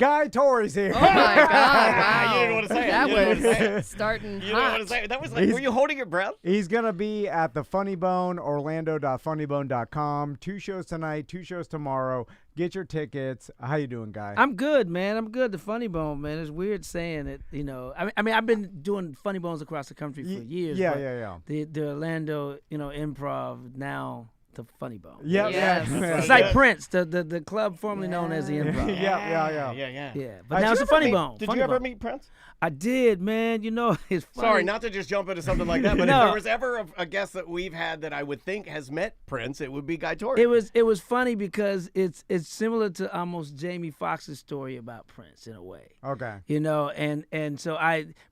Guy Torry's here. Oh my God! Wow. You didn't want to say it. That You didn't want to say was starting You didn't hot. want to say it. That was like, were you holding your breath? He's going to be at the Funny Bone, orlando.funnybone.com. 2 shows tonight, 2 shows tomorrow. Get your tickets. How you doing, Guy? I'm good, man. I'm good. The Funny Bone, man. It's weird saying it, you know. I mean, I've been doing Funny Bones across the country for years. Yeah, but yeah. The Orlando, Improv, now the Funny Bone. Yeah, Yes. yeah. It's like Prince, the club formerly known as the Improv. Yeah. Yeah, but now it's the Funny Bone. Did Funny you ever Bone. meet Prince? I did, man. You know, it's funny. Sorry, not to just jump into something like that, but No. if there was ever a guest that we've had that I would think has met Prince, it would be Guy Torry. It was funny because it's similar to almost Jamie Foxx's story about Prince in a way. Okay. You know, and so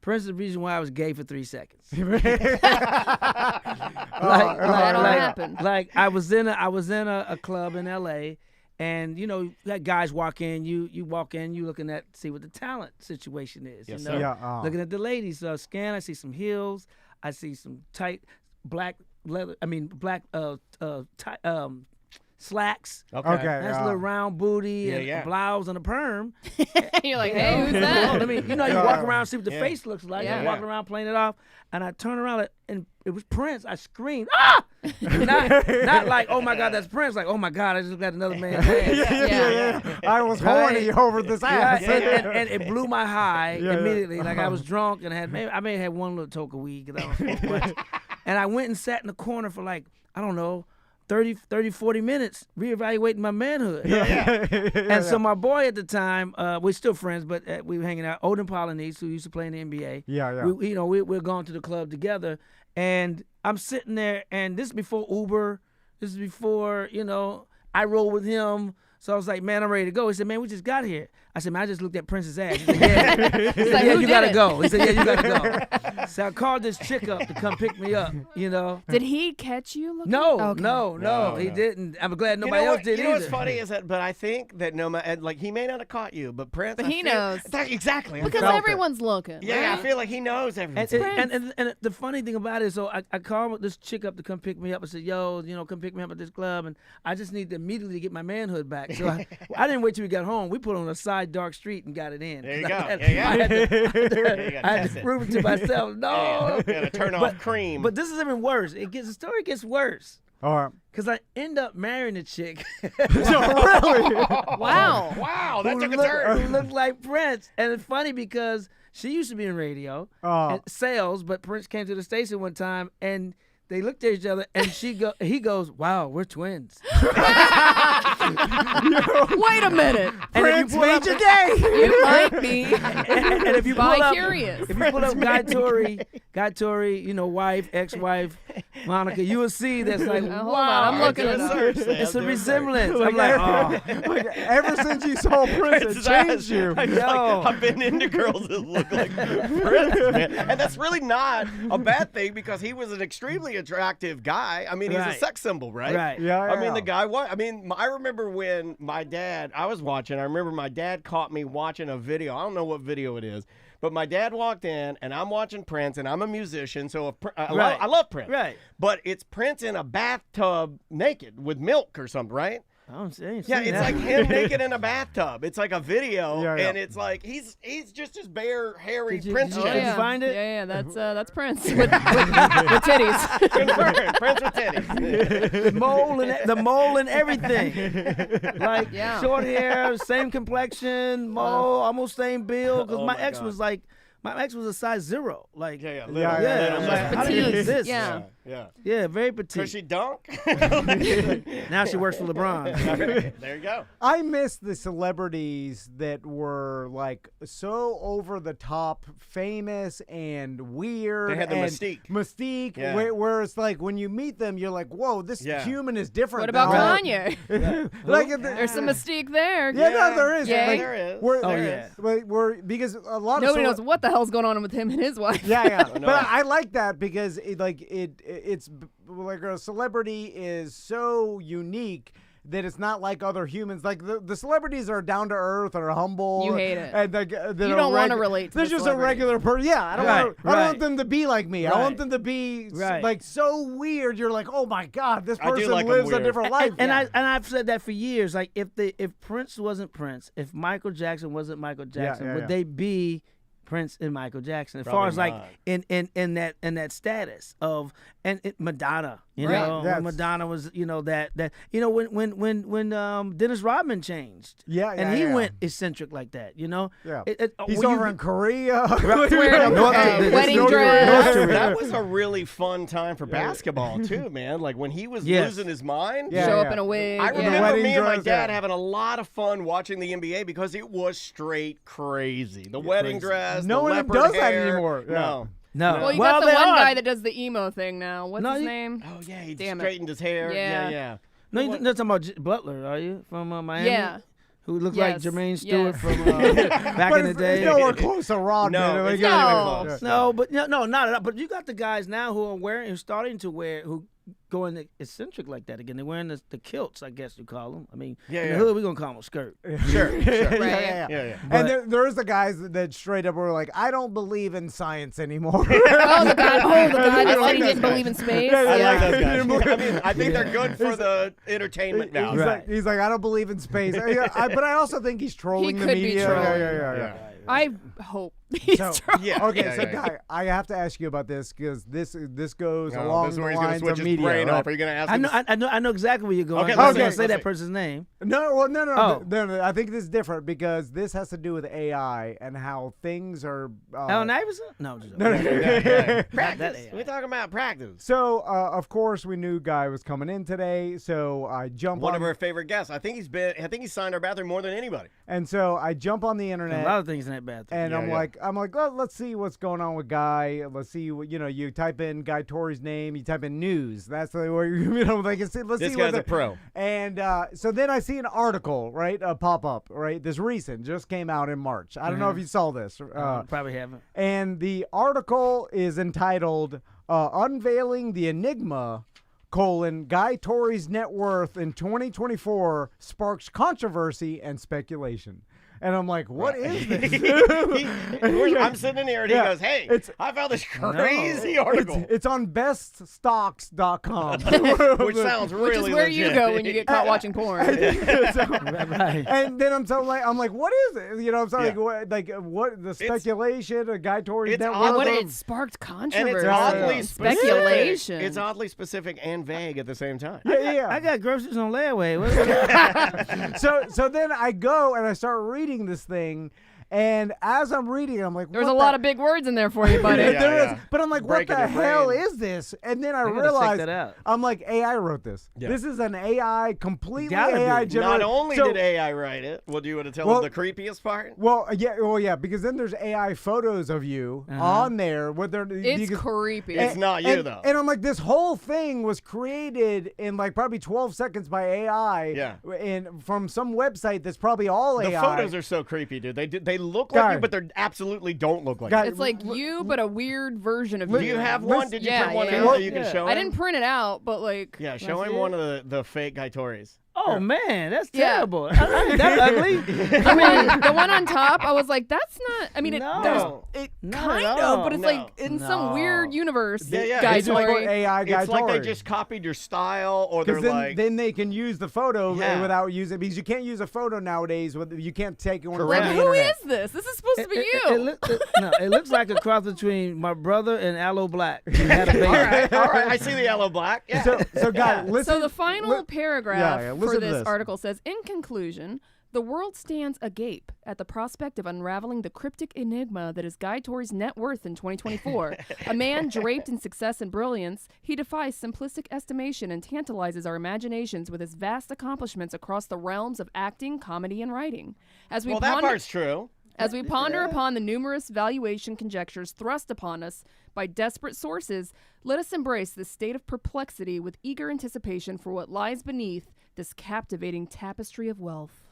Prince is the reason why I was gay for 3 seconds. That all happened. Like I was in a club in LA, and you know, that guys walk in, you walk in, you looking at see what the talent situation is. Yes, you sir. know, Yeah, looking at the ladies. So I scan, I see some heels, I see some tight black leather. I mean black tight, slacks. Okay. Nice little round booty and yeah. a blouse and a perm. You're like, hey, who's that? I mean, you know, you walk around, see what the face looks like. Yeah. You're walking around playing it off, and I turn around and it was Prince. I screamed, ah! not like, oh my God, that's Prince. Like, oh my God, I just got another man's ass. Yeah. I was horny over this ass. And it blew my high immediately. Like I was drunk and I may have had one little toke of weed because I don't smoke much. And I went and sat in the corner for like, I don't know, 30, 40 minutes reevaluating my manhood. And so my boy at the time, we're still friends, but we were hanging out, Odin Polynice, who used to play in the NBA. Yeah. We're going to the club together, and I'm sitting there, and this is before Uber. This is before, I roll with him. So I was like, man, I'm ready to go. He said, man, we just got here. I said, man, I just looked at Prince's ass. He said, yeah, you got to go. He said, yeah, you got to go. So I called this chick up to come pick me up, Did he catch you looking? No, Okay. no, he didn't. I'm glad nobody else did You know either. what's funny is that, but I think that no matter, like he may not have caught you, but Prince. But I he feel- knows. Exactly. I Because felt it. everyone's looking. Yeah, right? I feel like he knows everything. And the funny thing about it is, so I called this chick up to come pick me up. I said, yo, come pick me up at this club, and I just need to immediately get my manhood back. So I didn't wait till we got home. We put on a side dark street and got it in. There you go. I had Yeah. I had to prove it to myself. No. You gotta turn off cream. But this is even worse. The story gets worse. All right. Because I end up marrying a chick Really? Wow. Wow, that who took a turn. looked like Prince. And it's funny because she used to be in radio, and sales, but Prince came to the station one time, and they looked at each other, and he goes, wow, we're twins. Wait a minute. Prince made your day. You might be And if you pull up, bi-curious. if you pull up Guy Torry, wife, ex-wife, Monica, you will see that's like, Hold wow, on, I'm looking Do it a up. search, Sam, it's do a search. resemblance. I'm like, oh. Like, ever since you saw Prince, it changed you. It's Yo. like, I've been into girls that look like Prince, man. And that's really not a bad thing because he was an extremely attractive guy. I mean, he's a Right. sex symbol, right? Right. Yeah, I mean, yeah. the guy was. I mean, I remember when I was watching, I remember my dad caught me watching a video. I don't know what video it is. But my dad walked in, and I'm watching Prince, and I'm a musician, so if, I love Prince. Right. But it's Prince in a bathtub naked with milk or something, right? I don't see. Yeah, it's like him naked in a bathtub. It's like a video, Yeah. and it's like he's just as bare, hairy Did you- Prince did Oh, you chest. yeah. find it? Yeah, that's Prince with titties. Confirmed. Prince with titties. the mole and everything. Like Yeah. short hair, same complexion, mole, almost same build. Because Oh my my ex God. was like, a size 0. Like, Yeah. Yeah. I'm like, how do you Petite. exist? Yeah. Yeah, very Could petite. she dunk? Now she works for LeBron. There you go. I miss the celebrities that were like so over the top, famous and weird. They had the and mystique. Mystique. Yeah. Where it's like when you meet them, you're like, whoa, this Yeah. human is different. What about than Kanye? like There's some mystique there. Yeah, no, there is. Yeah. Like, There is. We're, Oh, yeah. because a lot Nobody of knows what the hell's going on with him and his wife. Yeah. no. But I like that because it's like a celebrity is so unique that it's not like other humans. Like the celebrities are down to earth or humble. You hate it. And You don't want to relate to they're the just celebrity. a regular person. Yeah, I don't want. I don't want them to be like me. I want Right. them to be Right. like so weird. You're like, oh my god, this I do person like 'em lives a weird. different life. And I've said that for years. Like if Prince wasn't Prince, if Michael Jackson wasn't Michael Jackson, would they be Prince and Michael Jackson? As far as like not. in that status of Madonna, you Right. know, Yes. when Madonna was, you know, that you know when Dennis Rodman changed, and he went eccentric like that, you know. Yeah. He's He's over in Korea. Wearing a wedding North dress. Korea. That was a really fun time for basketball too, man. Like when he was Yes. losing his mind. Yeah, Show yeah. up in a wig. I yeah. remember wedding me and my dress, dad yeah. having a lot of fun watching the NBA because it was straight crazy. The wedding dress, No the one leopard does that hair. anymore. Yeah. No. no. Well, you got the they one are. guy that does the emo thing now. What's No, his you- name? Oh yeah, he Damn it. straightened his hair. Yeah. Yeah. No, you're not talking about Butler, are you from Miami? Yeah. Who looks Yes. like Jermaine Stewart Yes. from back But in the it's day. nowhere close to Rodman. No, Like, it's No. not even close. No, but no, not at all. But you got the guys now who are starting to wear, who going eccentric like that again. They're wearing the kilts, I guess you call them. I mean, Yeah, in yeah. the hood, we're going to call them a skirt. Sure. yeah, Right. yeah. Yeah. And there's the guys that straight up were like, I don't believe in science anymore. Oh, the guy that I said like he those didn't guys. believe in space. Yeah, I yeah. like those guys. I mean, I think they're good for the entertainment value. He's like, I don't believe in space. But I also think he's trolling the could be media. trolling. Yeah. I hope he's So, trolling. Yeah. Okay, yeah, so yeah. Guy, I have to ask you about this because this goes No, along this is the where he's gonna lines switch of his media. brain right? off. Are you gonna ask I him? know, I know exactly where you're going. Okay, I let's was going see, to say let's that see. person's name. No, well, no. Oh. No, I think this is different because this has to do with AI and how things are. Allen Iverson? No, just No, no. Practice. AI. We're talking about practice. So, of course, we knew Guy was coming in today, so I jump One on, of our favorite guests. I think he's signed our bathroom more than anybody. and so I jump on the a internet. lot of things in that bathroom. And Yeah, I'm yeah. like, well, let's see what's going on with Guy. Let's see what, you type in Guy Torry's name, you type in news. That's the way, like, let's This see guy's what a pro. And so then I see an article, right, pop up, right? This recent, just came out in March. I don't know if you saw this. Probably haven't. And the article is entitled, Unveiling the Enigma, Guy Torry's Net Worth in 2024 Sparks Controversy and Speculation. And I'm like, what is this? I'm sitting in here and he Yeah, goes, "Hey, it's- I found this crazy article." It's on beststocks.com. Which sounds really Which is where you legit. go when you get caught watching porn. Right. And then I'm like, what is it? I'm saying, what the speculation of Guy Torry's It's net odd. worth? What of- it sparked And controversy. it's Yeah, oddly yeah. specific. Speculation. It's oddly specific and vague at the same time. Yeah. I got groceries on layaway. What- So then I go and I start reading this thing, and as I'm reading it, I'm like, There's what a the- lot of big words in there for you, buddy. Yeah. There is, but I'm like, what Breaking the your hell brain. is this? And then I gotta check realized, that out. I'm like, AI wrote this. Yeah. This is an AI, completely Gotta be. AI generated. Not only So- did AI write it, do you want to tell Well- them the creepiest part? Well, yeah, because then there's AI photos of you on there. What they're It's because- creepy. It's not you, though. And I'm like, this whole thing was created in like probably 12 seconds by AI. Yeah. And from some website that's probably all The AI. photos are so creepy, dude. They look Guy. like you, but they absolutely don't look like Guy, you. It's like you, but a weird version of Do you. you have one? Did you Yeah, print one yeah. out that you can Yeah. show him? I didn't print it out, but like. Yeah, show That's him it. one of the fake Guy Torrys. Oh man, that's Yeah. terrible. That's ugly. The one on top, I was like, that's not. I mean, No. it Not kind at of, all. but it's No. like in some No. weird universe. Yeah, yeah. Guy It's like Torry. AI Guy It's like they Torry. just copied your style, or they're Because like, then they can use the photo Yeah. without using, because you can't use a photo nowadays. You can't take one Correct. from Like, the who internet. is this? This is supposed to be you. It looks like a cross between my brother and Aloe Black. He had a baby. all right, I see the yellow black. Yeah. So guy, listen. So the final paragraph yeah, for listen to this this. article says, in conclusion, the world stands agape at the prospect of unraveling the cryptic enigma that is Guy Torry's net worth in 2024. A man draped in success and brilliance, he defies simplistic estimation and tantalizes our imaginations with his vast accomplishments across the realms of acting, comedy, and writing. As we Well, that ponder, part's true. as we ponder upon the numerous valuation conjectures thrust upon us by desperate sources, let us embrace this state of perplexity with eager anticipation for what lies beneath this captivating tapestry of wealth.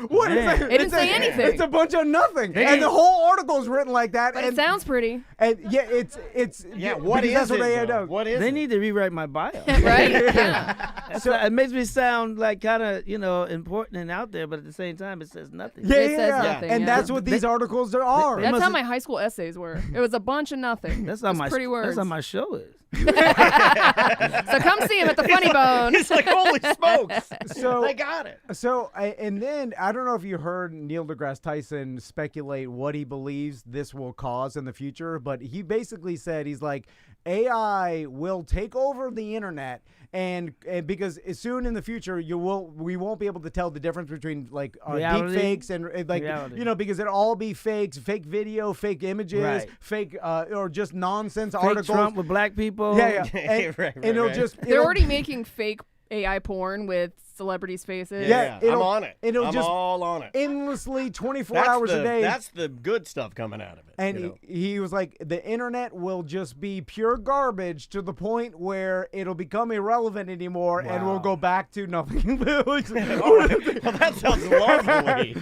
What is Man. that? It didn't say anything. It's a bunch of nothing, and the whole article is written like that. But and it sounds pretty. And yeah, it's What because is that's what it? AI Though? does. What is They it? need to rewrite my bio. Right? Yeah. So it makes me sound like kind of important and out there, but at the same time it says nothing. Yeah, It yeah, says yeah. nothing, And yeah. that's what these articles are. they That's must how have- my high school essays were. It was a bunch of nothing. That's how Just my pretty words. That's how my show is. So come see him at the Funny Bone. It's like, holy smokes. So- they got it. So, and then I don't know if you heard Neil deGrasse Tyson speculate what he believes this will cause in the future, but he basically said he's like, AI will take over the internet, and because as soon in the future we won't be able to tell the difference between like deep Reality? fakes and like Reality. because it'll all be fakes, fake video, fake images, Right. fake or just nonsense Fake articles. Trump with black people. Yeah, yeah, and, Right, and it'll right. just They're it'll- already making fake AI porn with celebrities' faces. Yeah, I'm it'll- on it. it'll I'm just all on it. endlessly 24 hours a day. That's the good stuff coming out of it. And you know? he was like, the internet will just be pure garbage to the point where it'll become irrelevant anymore, and we'll go back to nothing. All right. Well, that sounds lovely.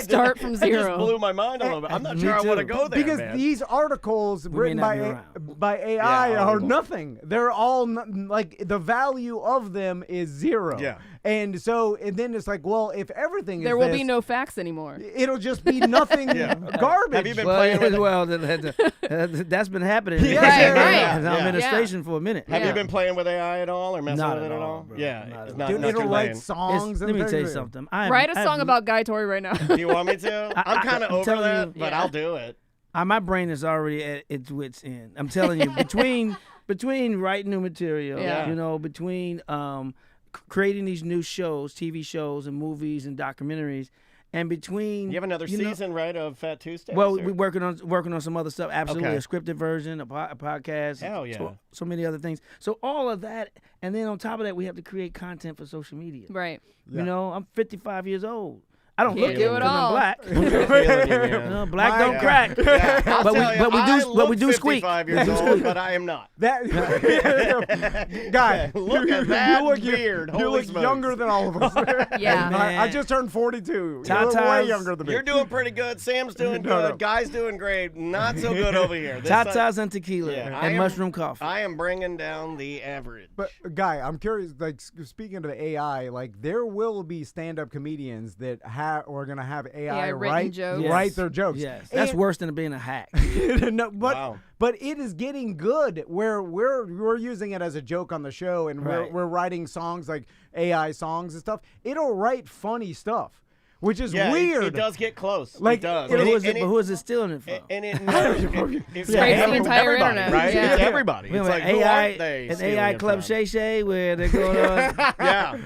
Start from That just zero. blew my mind a little bit. I'm not Me sure I want to too. go there, Because man. these articles may written not be by AI Yeah, are we won't. nothing. They're all like the value of them is zero. Yeah. And so, and then it's like, well, if everything There is will this, be no facts anymore. it'll just be nothing Yeah. garbage. Have you been Well, playing with it? well, that's been happening. Yeah, Right, yeah, right. yeah. In Yeah. our administration for a minute. Have Yeah. you been playing with AI at all or messing Not with at it at all, all? bro. Yeah. Not It's at not, all. Dude, not it'll your write lane. songs. Let and me tell you things. something. Write a song about Guy Torry right now. Do you want me to? I'm kind of I'm over telling that, you. but Yeah. I'll do it. My brain is already at its wits end. I'm telling you, between writing new material, Yeah. between creating these new shows, TV shows and movies and documentaries, and between You have another season, right, of Fat Tuesdays? Well, or- we're working on some other stuff. Absolutely, Okay. a scripted version, a podcast. Hell yeah. So many other things. So all of that, and then on top of that, we have to create content for social media. Right. Yeah. You know, I'm 55 years old. I don't Can't look do it it because I'm all. black. I'm feeling you, man. No, black My- don't Yeah. crack. Yeah, I'll But we- tell you, but we do- I but we look do squeak. 55 years old, but I am not. That guy, Look at that you look, beard. You Holy look smokes. younger than all of us. Yeah. I just turned 42. You look way Tatas- younger than me. You're doing pretty good. Sam's doing No, good. no. Guy's doing great. Not so good over here. This Tatas and tequila Yeah, I and am- mushroom coffee. I am bringing down the average. But Guy, I'm curious. Like speaking to the AI, like there will be stand-up comedians that are gonna have AI written write jokes. Yes. write their jokes. Yes, that's And- worse than being a hack. no, but Wow. but it is getting good where we're using it as a joke on the show, and Right. we're writing songs like AI songs and stuff. It'll write funny stuff, which is Yeah, weird. It does get close. Like, it does. it'll- But And who is it stealing it from? And it, it's Scrapes the entire everybody, internet. right? Yeah. It's everybody. We It's have like, an who AI, aren't they an stealing AI it Club from? Shay Shay where they're going on. Yeah.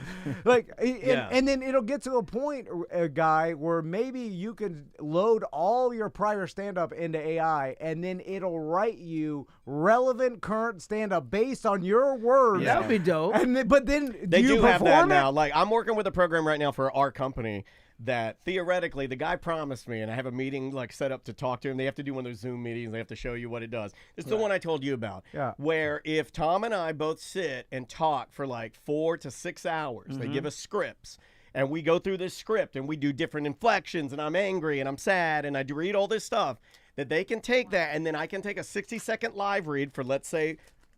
Like, Yeah. and then it'll get to a point, Guy, where maybe you could load all your prior stand-up into AI, and then it'll write you relevant current stand-up based on your words. That would be dope. And then, but then They do you do have that perform it? now. Like, I'm working with a program right now for our company that theoretically the guy promised me, and I have a meeting like set up to talk to him. They have to do one of those Zoom meetings. They have to show you what it does. It's the one I told you about. Yeah. Where if Tom and I both sit and talk for like 4 to 6 hours, they give us scripts. And we go through this script and we do different inflections, and I'm angry and I'm sad and I do read all this stuff, that they can take that, and then I can take a 60-second live read for, let's say,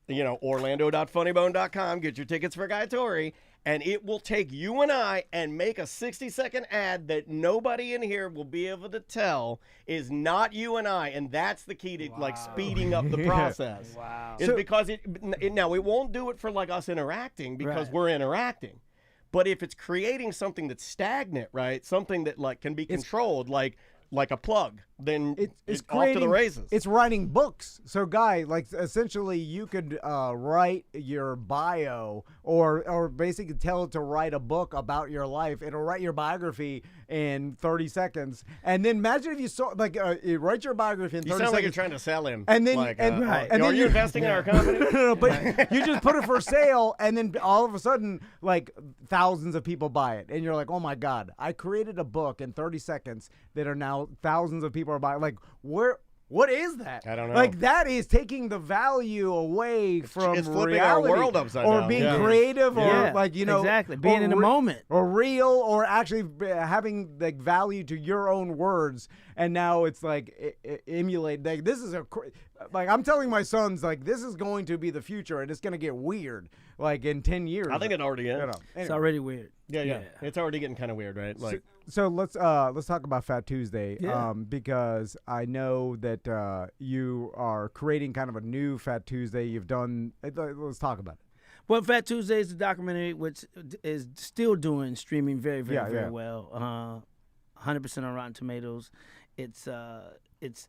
orlando.funnybone.com, get your tickets for Guy Torry, and it will take you and I and make a 60-second ad that nobody in here will be able to tell is not you and I, and that's the key to like speeding up the process. Wow. Is because it now it won't do it for like us interacting because Right. we're interacting. But if it's creating something that's stagnant, right? Something that like can be controlled, like a plug, then It's off to the creating- races. It's writing books. So, Guy, like essentially, you could write your bio, or basically tell it to write a book about your life. It'll write your biography in 30 seconds, and then imagine if you saw you write your biography in 30 You sound seconds. like you're trying to sell him. And then, like, and, right. and are then you investing in our company? no, but you just put it for sale, and then all of a sudden, like thousands of people buy it, and you're like, "Oh my God! I created a book in 30 seconds that are now thousands of people are buying." Like, what is that? I don't know. Like, that is taking the value away from it's flipping reality. our world upside or down. being Yeah. creative, Yeah, or like, you know, exactly. Being or in the moment. or real, or actually having like value to your own words. And now it's like emulate. Like, this is like, I'm telling my sons, like, this is going to be the future, and it's going to get weird. Like, in 10 years. I think it already is. You know. It's Anyway. already weird. Yeah. It's already getting kind of weird, right? Like, So let's talk about Fat Tuesday, Yeah. because I know that you are creating kind of a new Fat Tuesday. You've done. Let's talk about it. Well, Fat Tuesday is a documentary which is still doing streaming very well. 100% on Rotten Tomatoes.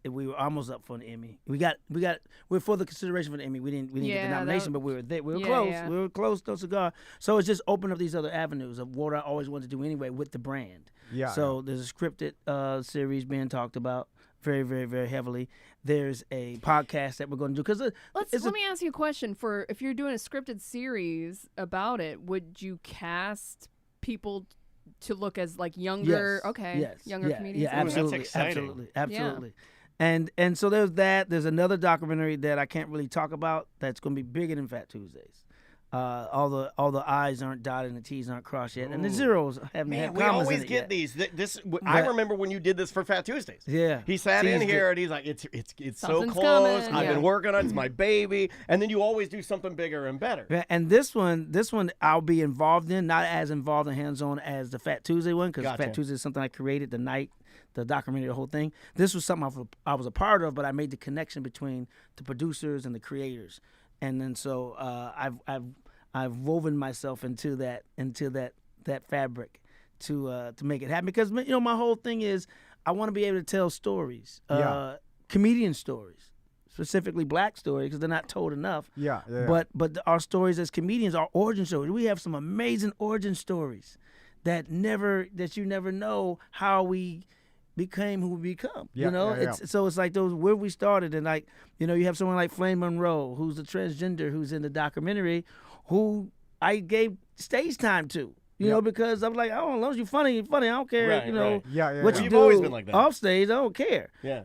We were almost up for an Emmy. We're for the consideration for the Emmy. We didn't get the nomination, but we were there. We were close. Yeah. We were close, no cigar. So it's just opened up these other avenues of what I always wanted to do anyway with the brand. Yeah. So there's a scripted series being talked about very heavily. There's a podcast that we're going to do because let me ask you a question. For if you're doing a scripted series about it, would you cast people to look as like younger? Yes. Okay. Yes. Younger Yeah, comedians. Yeah, Ooh, that's absolutely. exciting. Absolutely. And so there's that. There's another documentary that I can't really talk about that's going to be bigger than Fat Tuesdays. All the I's aren't dotted and the T's aren't crossed yet, and the zeros haven't man, had we commas always in it get yet. these. I remember when you did this for Fat Tuesdays. Yeah. He sat in Teased here it. and he's like, it's so Something's close. coming, I've yeah. been working on it. It's my baby. And then you always do something bigger and better. Yeah, and this one I'll be involved in, not as involved and hands-on as the Fat Tuesday one, because Gotcha. Fat Tuesday is something I created the night, the documentary, the whole thing. This was something I was a part of, but I made the connection between the producers and the creators, and then so I've woven myself into that fabric to make it happen, because my whole thing is I want to be able to tell stories, comedian stories, specifically black stories, because they're not told enough. Yeah. But our stories as comedians, our origin stories, we have some amazing origin stories that you never know how we became who we become. So it's like those where we started, and like you have someone like Flame Monroe, who's a transgender, who's in the documentary, who I gave stage time to. Because I'm like, oh, as long as you're funny, I don't care. Right, right. Yeah. What you You've do always been like that. off stage, I don't care. Yeah.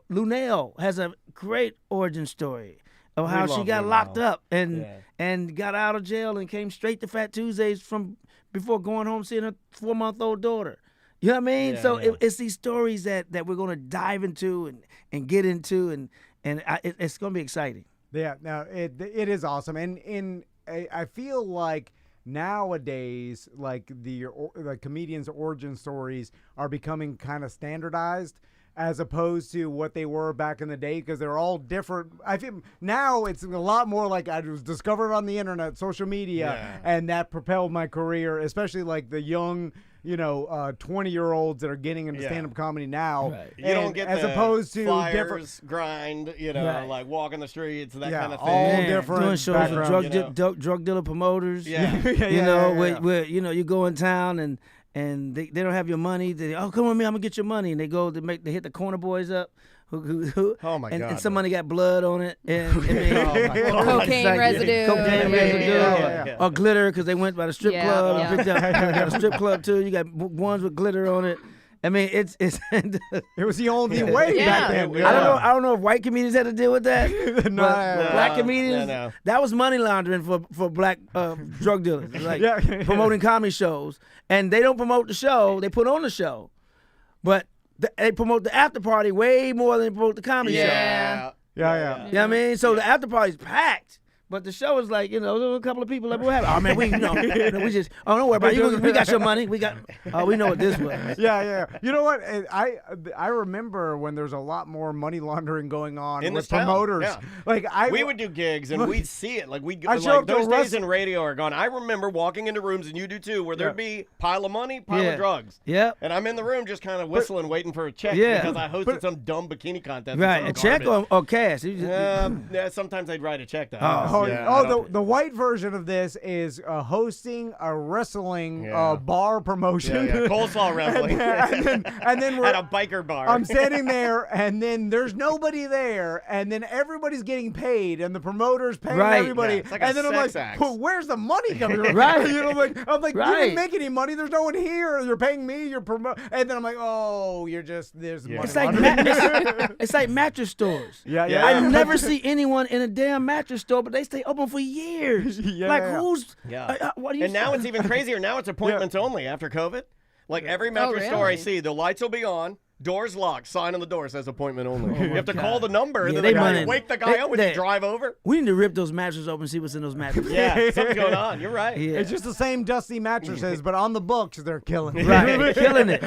Lunel has a great origin story of how she love got Lunel. locked up and got out of jail and came straight to Fat Tuesdays from before going home seeing her 4-month-old daughter. You know what I mean? Yeah, So yeah. it's these stories that we're going to dive into and get into, and it's going to be exciting. Yeah, no, it is awesome, and I feel like nowadays, like the comedians' origin stories are becoming kind of standardized, as opposed to what they were back in the day, because they're all different. I think now it's a lot more like I was discovered on the internet, social media, and that propelled my career, especially like the young 20-year-olds that are getting into stand-up comedy now. Right. You don't get as the opposed to flyers, different grind, Right. like walking the streets, that kind of thing. all Man, different doing shows with backgrounds, drug dealer promoters. Yeah. Where you go in town and they don't have your money. Come on, man, I'm gonna get your money, and they hit the corner boys up. Oh my and God, somebody got blood on it, and Cocaine residue. cocaine residue, Yeah. or glitter because they went by the strip Yeah, club yeah. and picked up. Got a strip club too. You got ones with glitter on it. I mean, it's. It was the only way back then. I don't know if white comedians had to deal with that. But black comedians, no. that was money laundering for black drug dealers. It's like promoting comedy shows, and they don't promote the show; they put on the show, but they promote the after party way more than they promote the comedy show. Yeah. Yeah. You know what I mean? So the after party's packed. But the show is like, there were a couple of people that were having. Oh man, we just. Oh, don't worry about it. We got your money. We know what this was. Yeah. You know what? I remember when there's a lot more money laundering going on In with this town, promoters. yeah. Like We would do gigs and we'd see it. Like I show like up to those a days in radio are gone. I remember walking into rooms, and you do too, where there'd be pile of money, pile of drugs. Yep. And I'm in the room just kind of whistling, waiting for a check because I hosted some dumb bikini contest. Right. A check or cash? Yeah, sometimes they'd write a check though. Oh, Yeah, the white version of this is hosting a wrestling bar promotion. Yeah, coleslaw wrestling. and then we're at a biker bar. I'm standing there, and then there's nobody there, and then everybody's getting paid, and the promoter's paying everybody. Yeah, it's like and a then I'm like, sex act. well, where's the money coming from? Right. You know, I'm like, you Right. didn't make any money. There's no one here. You're paying me. You're and then I'm like, oh, there's money. It's like it's like mattress stores. Yeah. I never see anyone in a damn mattress store, but they stay open for years. Who's? What do you? And now it's even crazier. Now it's appointments only after COVID. Like every mattress store I see, the lights will be on. Doors locked. Sign on the door says appointment only. You have to call the number, and then the guy wake the guy up when you drive over. We need to rip those mattresses open and see what's in those mattresses. Yeah, something's going on. You're right. Yeah. It's just the same dusty mattresses, but on the books they're killing it. Right, killing it.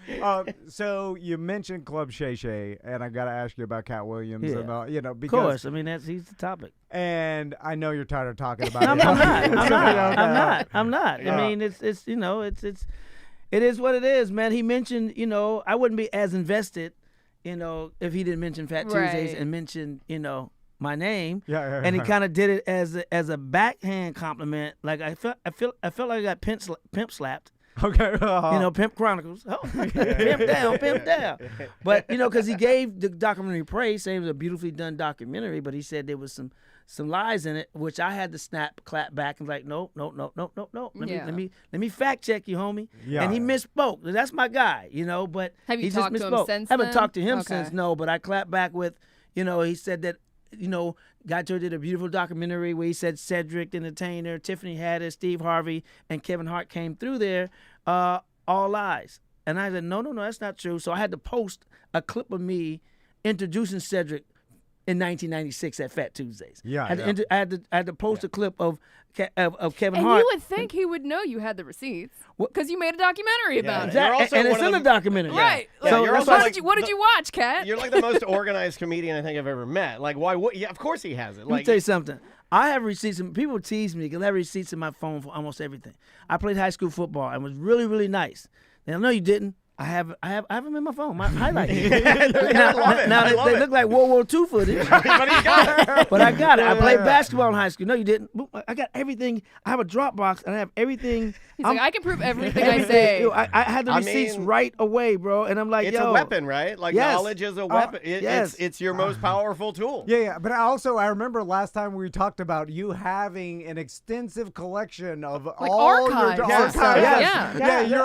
Yeah. So you mentioned Club Shay Shay, and I got to ask you about Cat Williams, Yeah. and because Of course, I mean he's the topic. And I know you're tired of talking about I'm it. not. Yeah. I mean it is what it is, man. He mentioned, I wouldn't be as invested, if he didn't mention Fat Tuesdays and mention, my name. Yeah. And he kind of did it as a backhand compliment. Like I felt like I got pimp slapped. Okay. Pimp Chronicles. Oh, pimp down. But because he gave the documentary praise, saying it was a beautifully done documentary, but he said there was some lies in it, which I had to clap back and like, no. Let me fact check you, homie. Yeah. And he misspoke. That's my guy, but Have you he talked just to misspoke. him since Haven't then? talked to him Okay. since, no, but I clapped back with, he said that, Guy Torry did a beautiful documentary where he said Cedric, the Entertainer, Tiffany Haddish, Steve Harvey, and Kevin Hart came through there, all lies. And I said, no, that's not true. So I had to post a clip of me introducing Cedric in 1996 at Fat Tuesdays. Yeah, I had to post a clip of Kevin And Hart. you would think he would know you had the receipts because you made a documentary about it. Exactly. also And one it's of in the the- documentary. Right. Yeah, So you're also what did you watch, Kat? You're like the most organized comedian I think I've ever met. Like, why? Yeah, of course he has it. Let me tell you something. I have receipts. And people tease me because I have receipts in my phone for almost everything. I played high school football and was really, really nice. Now, no, you didn't. I have them in my phone. My highlights. Now they look like World War II footage. But he got it. But I got it. I played basketball in high school. No, you didn't. I got everything. I have a Dropbox and I have everything. He's like, I can prove everything I say. I had the receipts right away, bro. And I'm like, It's a weapon, right? Like knowledge is a weapon. It's your most powerful tool. Yeah. But I remember last time we talked about you having an extensive collection of all archives. your Yes. archives. Yeah.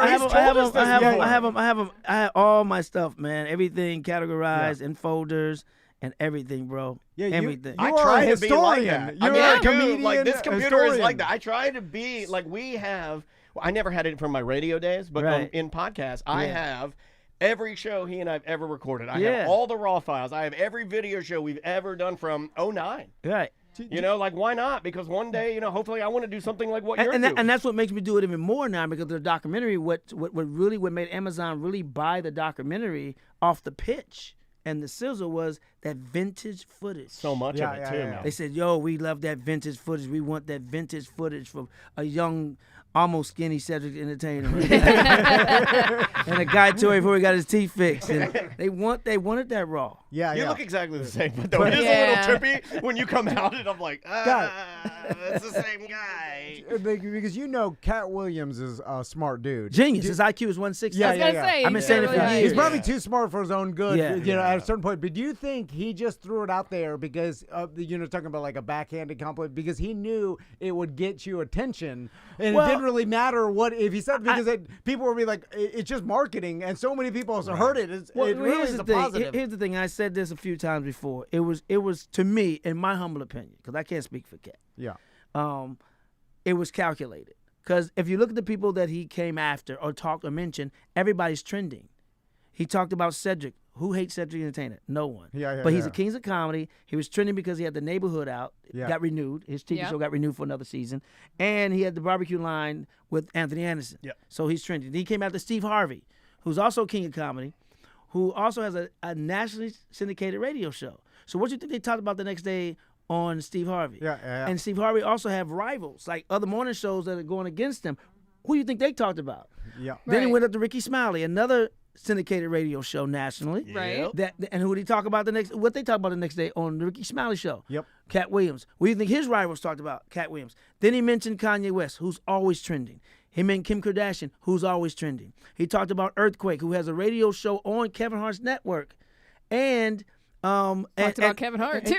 I have all my stuff, man. Everything categorized in folders and everything, bro. Yeah, everything. You I are try a to be like historian. that. You're I a comedian. like this computer historian. is like that. I try to be like we have. Well, I never had it from my radio days, but in podcasts, I have every show he and I've ever recorded. I have all the raw files. I have every video show we've ever done from 2009. Right. Like why not? Because one day, hopefully I want to do something like what you're doing. And that's what makes me do it even more now because the documentary, what made Amazon really buy the documentary off the pitch and the sizzle was that vintage footage. So much of it too, man. They said, yo, we love that vintage footage. We want that vintage footage from a young, almost skinny Cedric the Entertainer. And a Guy Torry before he got his teeth fixed. And they wanted that raw. Yeah, You look exactly the same, but it is a little trippy when you come out and I'm like, it's the same guy. Because Cat Williams is a smart dude. Genius. His IQ is 160. I was going to say. I've been saying it for years. He's probably too smart for his own good, Yeah. at a certain point. But do you think he just threw it out there because, talking about like a backhanded compliment, because he knew it would get you attention, and it didn't really matter what if he said, because people would be like, it's just marketing, and so many people have heard it. It really is a positive. Here's the thing. I said this a few times before. It was to me, in my humble opinion, because I can't speak for Cat. Yeah. It was calculated. Because if you look at the people that he came after or talked or mentioned, everybody's trending. He talked about Cedric. Who hates Cedric the Entertainer? No one. But he's a Kings of Comedy. He was trending because he had The Neighborhood out. Got renewed. His TV show got renewed for another season. And he had the barbecue line with Anthony Anderson. So he's trending. Then he came after Steve Harvey, who's also King of Comedy, who also has a nationally syndicated radio show. So what do you think they talked about the next day on Steve Harvey? And Steve Harvey also have rivals, like other morning shows that are going against him. Who do you think they talked about? Yeah. Then he went up to Ricky Smiley, another syndicated radio show nationally. Right. And who did he talk about the next? What they talk about the next day on the Ricky Smiley show? Yep. Cat Williams. What do you think his rivals talked about? Cat Williams. Then he mentioned Kanye West, who's always trending. He mentioned Kim Kardashian, who's always trending. He talked about Earthquake, who has a radio show on Kevin Hart's network, and Talked about Kevin Hart too.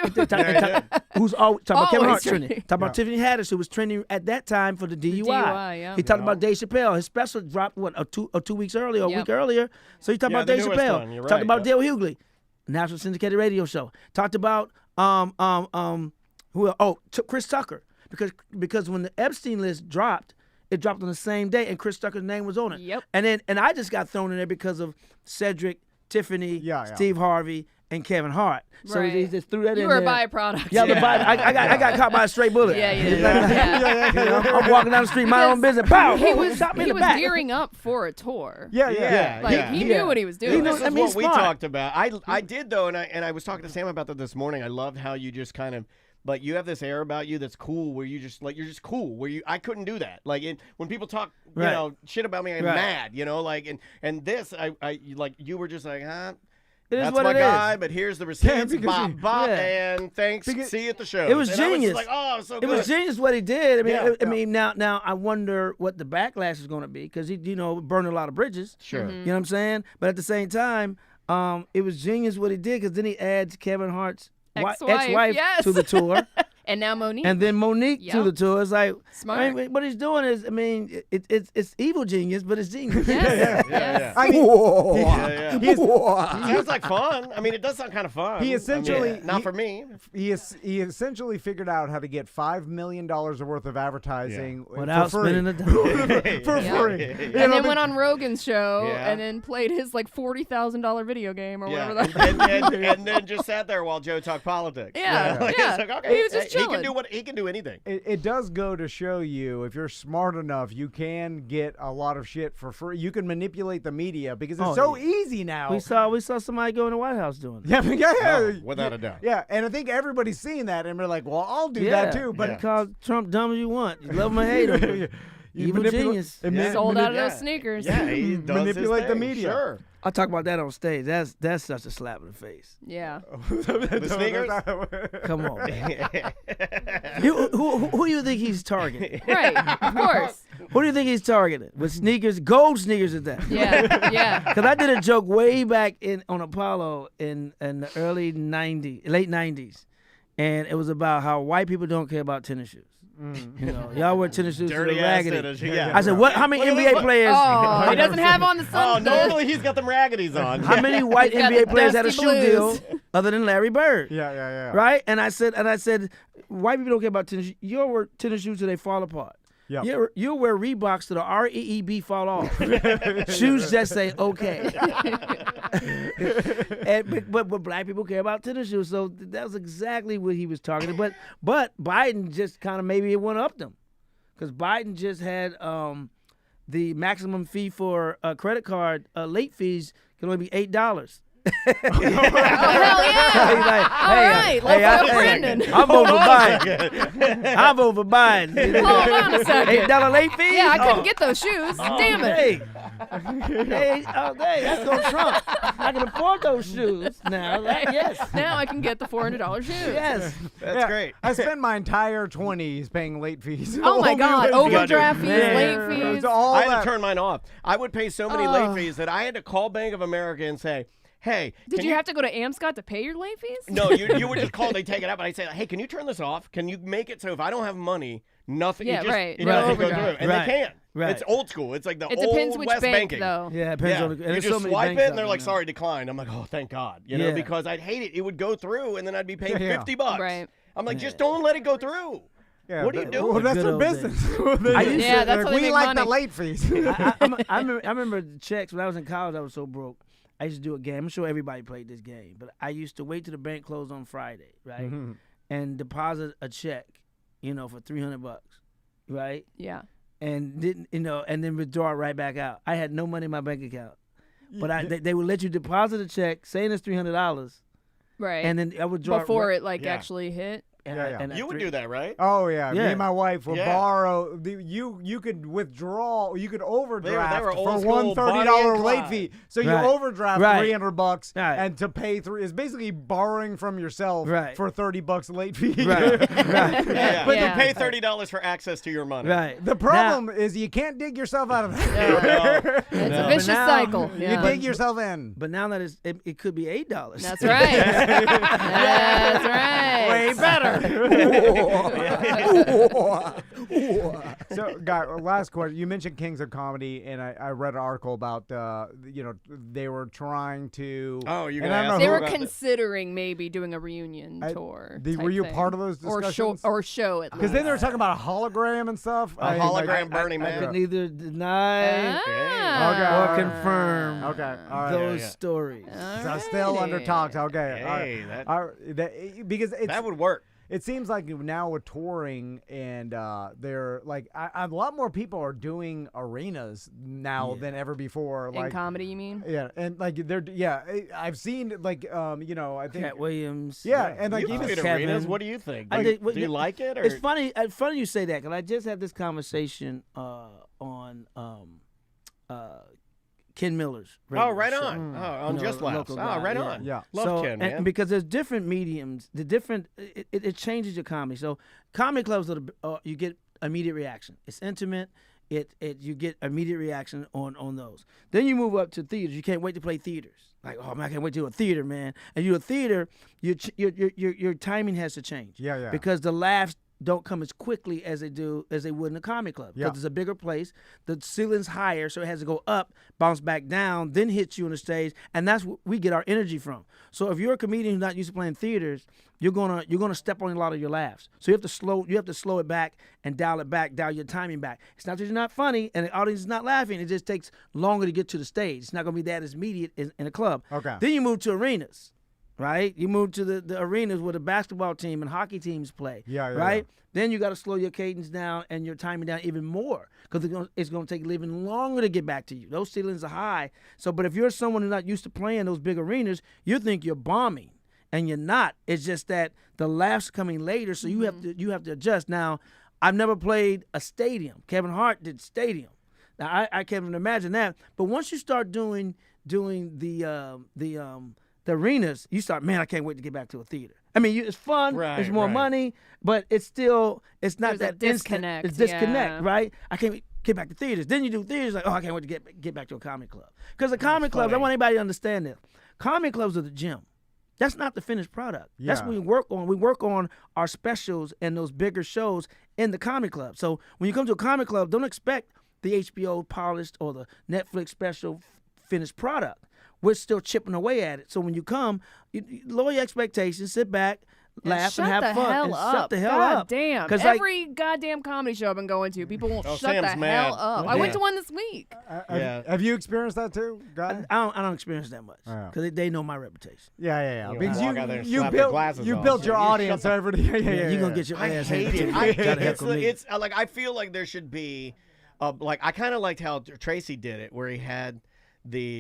Who's always talking about Kevin Hart Always trending. trending. Talk about Tiffany Haddish, who was trending at that time for the DUI. DUI, yeah. He talked about Dave Chappelle. His special dropped two weeks earlier, a Yep. week earlier. So he talked Yeah, about the Dave newest Chappelle. one, you're Talked right, about yeah. Dale Hughley, national syndicated radio show. Talked about Chris Tucker, because when the Epstein list dropped, it dropped on the same day, and Chris Tucker's name was on it. Yep. And I just got thrown in there because of Cedric, Tiffany, Steve Harvey, and Kevin Hart. So Right. he just threw that in You were there. a byproduct. Yeah, I got caught by a straight bullet. Yeah, you did. Yeah. I'm walking down the street, my own business. Pow! He was shot me in he the was back. gearing up for a tour. Yeah. Like he knew what he was doing. He knows- This is I mean, what we smart. talked about. I did though, and I was talking to Sam about that this morning. I loved how you just kind of. Like you have this air about you that's cool, where you just like you're just cool. Where I couldn't do that. Like when people talk, you Right. know, shit about me, I'm Right. mad. You know, like and this, I like you were just like, huh. It is That's what my it is. guy, but here's the receipts. because Bop, Yeah. and thanks. Because- See you at the show. It was and I genius. was just like, oh, so It good. was genius what he did. I mean, Yeah. I mean, now I wonder what the backlash is going to be because he, burned a lot of bridges. Sure. Mm-hmm. You know what I'm saying? But at the same time, it was genius what he did because then he adds Kevin Hart's ex-wife yes. to the tour. And now Monique. And then Monique to Yep. the tour. It's like, Smart. I mean, what he's doing is, I mean, it's evil genius, but it's genius. yes. Yeah. I mean, Yeah. he's, Sounds like fun. I mean, it does sound kind of fun. He essentially- I mean, not he- for me. he essentially figured out how to get $5 million worth of advertising Without for free. spending a dollar. For Yeah. free. Yeah. You And know, then went on Rogan's show Yeah. and then played his like $40,000 video game or Yeah, whatever that. and then just sat there while Joe talked politics. Yeah, Like, yeah. It's like, okay, He was just he can chilling. do anything. It does go to show you, if you're smart enough, you can get a lot of shit for free. You can manipulate the media because it's Oh, so yeah. easy now. we saw somebody go in the White House doing it. Yeah, Oh, without a doubt. Yeah, and I think everybody's seeing that, and they're like, "Well, I'll do Yeah. that too." But Yeah. Call Trump dumb as you want. You love him or hate him. you Evil genius. Sold out of Yeah. those sneakers. Yeah, he does his Manipulate the thing, media. Sure. I talk about that on stage. That's such a slap in the face. Yeah. The sneakers? Come on, man. Who do you think he's targeting? Right. Of course. Who do you think he's targeting? With sneakers, gold sneakers at that. Yeah. Yeah. Because I did a joke way back on Apollo in the early late 90s. And it was about how white people don't care about tennis shoes. You know, y'all wear tennis shoes Dirty that are ass raggedy. tennis, yeah. I said, how many Look, NBA look. players? Oh, he doesn't have on the Oh, sun. normally he's got them raggities on. How many white He's got NBA the players had a Dusty shoe Blues. deal other than Larry Bird? Yeah. Right? And I said, white people don't care about tennis shoes. You'll wear tennis shoes till they fall apart. Yep. You'll wear Reeboks till the REEB fall off. Shoes just say okay. But black people care about tennis shoes, so that was exactly what he was targeting. But Biden just kind of maybe it went up them, because Biden just had the maximum fee for credit card late fees can only be $8. Oh, hell yeah. He's like, All right, let's go, Brandon. I'm over Biden. I'm over Biden. Hold on a second. $8 late fees? Yeah, I couldn't get those shoes. Damn it. Hey, that's going Trump. I can afford those shoes now. Yes. Now I can get the $400 shoes. Yes. That's great. I spent my entire 20s paying late fees. Oh my God. Overdraft fees, Man. late fees. It's all I had that. to turn mine off. I would pay so many late fees that I had to call Bank of America and say, hey, Did can you have to go to Amscott to pay your late fees? No, you would just call, they take it out, but I'd say, hey, can you turn this off? Can you make it so if I don't have money, nothing, Yeah, it just, right. it No doesn't go overdraft. through. And Right. they can. Right. It's old school. It's like the It old depends which West bank, banking. though. Yeah, it depends Yeah. on the. You there's just so many swipe banks it out and they're there like, now. sorry, declined. I'm like, oh, thank God. You know, Yeah. because I'd hate it. It would go through and then I'd be paying Yeah. $50. Right. I'm like, just don't let it go through. Yeah, What are you but- doing? Well, that's Good their old business. I used Yeah, that's how they we make like money. the late fees. I remember the checks when I was in college. I was so broke. I used to do a game. I'm sure everybody played this game, but I used to wait till the bank closed on Friday, right, and deposit a check, for $300, right, Yeah. and didn't, and then withdraw it right back out. I had no money in my bank account, but they would let you deposit a check saying it's $300, Right. and then I would draw Before it. it actually hit. You would do that, right? Oh yeah. Me Yeah. and my wife would Yeah. borrow. You could withdraw. You could overdraft they were for old school $130 Bonnie late and fee. So you Right. overdraft Right. $300, Right. and to pay is basically borrowing from yourself Right. for $30 late fee. Right. Right. Yeah. But you pay $30 for access to your money. Right. The problem is you can't dig yourself out of that. It's a But vicious now- cycle. You Yeah. dig yourself in. But now that it could be $8. That's right. That's right. Way better. So, Guy, last question. You mentioned Kings of Comedy, and I read an article about, they were trying to. Oh, you're and gonna I don't ask know They who- were about that. considering maybe doing a reunion tour. type were you thing. part of those discussions? Or show at least. Because then they were talking about a hologram and stuff. A hologram Burning I Man. could neither deny Ah. or confirm Okay, all right. those yeah. stories. So still under talks. Okay. Hey, Because that would work. it seems like now with touring and they're like a lot more people are doing arenas now than ever before. In Like comedy, you mean? yeah, and like I've seen like I think Cat Williams. yeah, and like You even played Kevin. arenas. What do you think? I Do did- you like it? Or? It's funny. Funny you say that because I just had this conversation on Ken Miller's. Oh, radio right show. on. Oh, on You know, Just Laughs. local Oh, guy, right yeah. on. Yeah. Love So, Ken, man. and because there's different mediums, it changes your comedy. So comedy clubs you get immediate reaction. It's intimate. You get immediate reaction on those. Then you move up to theaters. You can't wait to play theaters. Like, oh man, I can't wait to do a theater, man. And you do a theater, your timing has to change. Yeah. Because the laughs don't come as quickly as they would in a comedy club. Yeah. Because it's a bigger place. The ceiling's higher, so it has to go up, bounce back down, then hit you on the stage, and that's where we get our energy from. So if you're a comedian who's not used to playing theaters, you're gonna step on a lot of your laughs. So you have to slow it back and dial your timing back. It's not that you're not funny and the audience is not laughing. It just takes longer to get to the stage. It's not gonna be that as immediate in a club. Okay. Then you move to arenas. Right, you move to the arenas where the basketball team and hockey teams play. Yeah, right. Then you got to slow your cadence down and your timing down even more because it's going to take even longer to get back to you. Those ceilings are high. So, but if you're someone who's not used to playing those big arenas, you think you're bombing, and you're not. It's just that the laughs are coming later, so you have to adjust. Now, I've never played a stadium. Kevin Hart did stadium. Now I can't even imagine that. But once you start doing the arenas, you start, man, I can't wait to get back to a theater. I mean, it's fun, Right, it's more right. money, but it's not There's that a instant. disconnect, It's disconnect, yeah. right? I can't get back to theaters. Then you do theaters, like, oh, I can't wait to get back to a comedy club. Because the comedy clubs, I want anybody to understand this. Comedy clubs are the gym. That's not the finished product. That's Yeah. what we work on. We work on our specials and those bigger shows in the comedy club. So when you come to a comedy club, don't expect the HBO polished or the Netflix special finished product. We're still chipping away at it. So when you come, you lower your expectations, sit back, laugh, and have Shut the fun. hell and up. shut the hell God up. damn. 'Cause, like, Every goddamn comedy show I've been going to, people won't shut Sam's the mad. hell up. I Yeah. went to one this week. Yeah. Have you experienced that too, Guy? I don't experience that much Yeah. because they know my reputation. Yeah. You Because walk out there and you slap their built glasses you off. built your You shut audience the- over the You're going to get your I ass hate handed it. to I you. hate Try it. to heckle me. It's like I feel like there should be, like I kind of liked how Tracy did it, where he had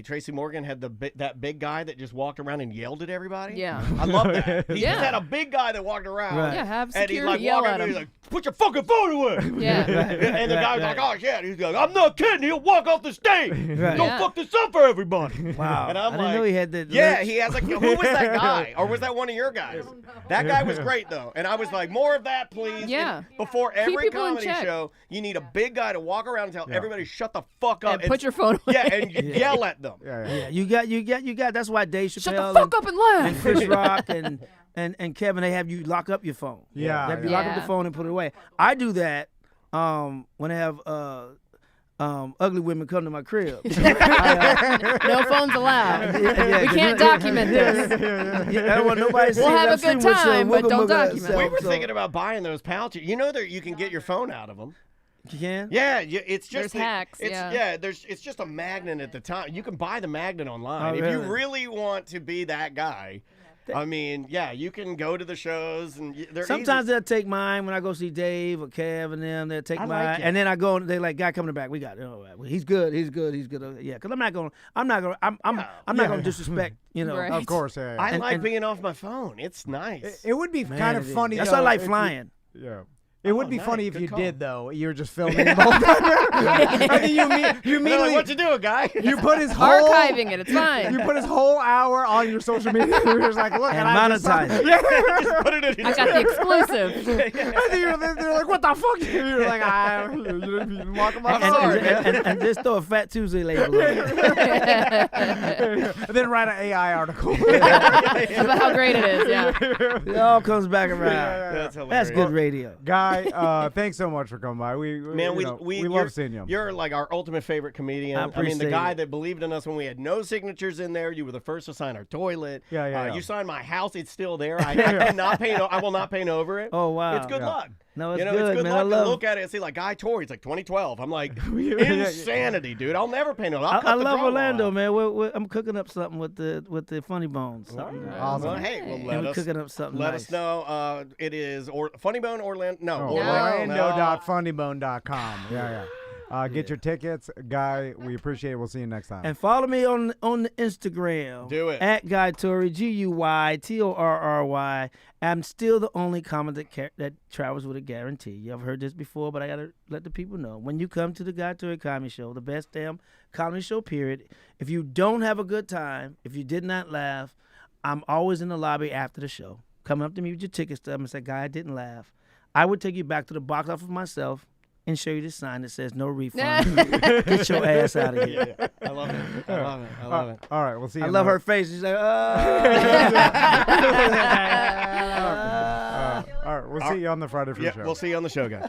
Tracy Morgan had that big guy that just walked around and yelled at everybody. Yeah. I love that. He Yeah. just had a big guy that walked around. Right. Yeah, have And he's security like yell walking at up, him. he's like, "Put your fucking phone away." Yeah. And the guy was like, "Oh shit!" He's like, "I'm not kidding. He'll walk off the stage. Right. Don't Yeah. fuck this up for everybody." Wow. And I'm I like, didn't know he had that. Yeah, he has who was that guy? Or was that one of your guys? That guy was great though. And I was like, more of that, please. Yeah. And before every people in comedy check. show, you need a big guy to walk around and tell everybody shut the fuck up. And put your phone away. Yeah, and yell at them. Yeah, you got. That's why Dave Chappelle Shut the fuck up and laugh. and Chris Rock and Kevin, they have you lock up your phone. Yeah, They have you yeah. lock up the phone and put it away. I do that when I have ugly women come to my crib. No phones allowed. We can't document this. I don't want nobody to see We'll it. have a I've seen good what time, but Wooga don't Mooga document. sells, We were so- thinking about buying those pouches. You know that you can get your phone out of them. You can? Yeah, it's just There's hacks, It's, yeah. it's just a magnet at the time. You can buy the magnet online Oh, if you really? really want to be that guy. I mean, yeah, you can go to the shows and they're Sometimes easy. they'll take mine when I go see Dave or Kev and them. They'll take I mine, like it. and then I go. They're like, "Guy coming back. We got it. Oh, he's good. He's good. He's good." Yeah, because I'm not gonna disrespect. Right. Of course, yeah. I yeah. like being off my phone. It's nice. It would be Man, kind of it is. funny. That's though, why I like if you- flying. Yeah. It would be nice. funny if Good you call. did though. You were just filming the whole time. I think you They're immediately like, what you doing, guy? you put his whole Archiving it. It's fine. You put his whole hour on your social media. You're just like, look, And I just saw- monetize it. Yeah. Just put it in I got the exclusive. And they're like, what the fuck? You're like, you didn't walk my I'm sorry, man. And just throw a Fat Tuesday label on it. And then write an AI article. About how great it is. Yeah. It all comes back around. That's hilarious. That's good radio. Guy, thanks so much for coming by. We we love seeing you. You're like our ultimate favorite comedian. I mean, the appreciate guy it. that believed in us when we had no signatures in there. You were the first to sign our toilet. Yeah. You signed my house. It's still there. I cannot paint. I will not paint over it. Oh, wow. It's good Yeah. luck. No, it's it's good, good man. luck I to love- look at it and see like Guy Torry. It's like 2012. I'm like insanity, dude. I'll never paint it. I I'll love Orlando, man. I'm cooking up something with the funny bones. Something. Awesome. Well, hey, well, And let we're us cooking up something let nice. us know. It is Funny Bone Orlando. No, Orlando.funnybone.com. Yeah. Get your tickets. Guy, we appreciate it. We'll see you next time. And follow me on the Instagram. Do it. At Guy Torry, GuyTorry. I'm still the only comic that travels with a guarantee. You've heard this before, but I got to let the people know. When you come to the Guy Torry Comedy Show, the best damn comedy show, period, if you don't have a good time, if you did not laugh, I'm always in the lobby after the show. Come up to me with your ticket stub and say, Guy, I didn't laugh. I would take you back to the box office myself and show you this sign that says no refund. Get your ass out of here. I love it. I love it. I love it. All right, we'll see you. I love her face. She's like, All right, we'll see you on the Friday for Yeah, the show. we'll see you on the show, guys.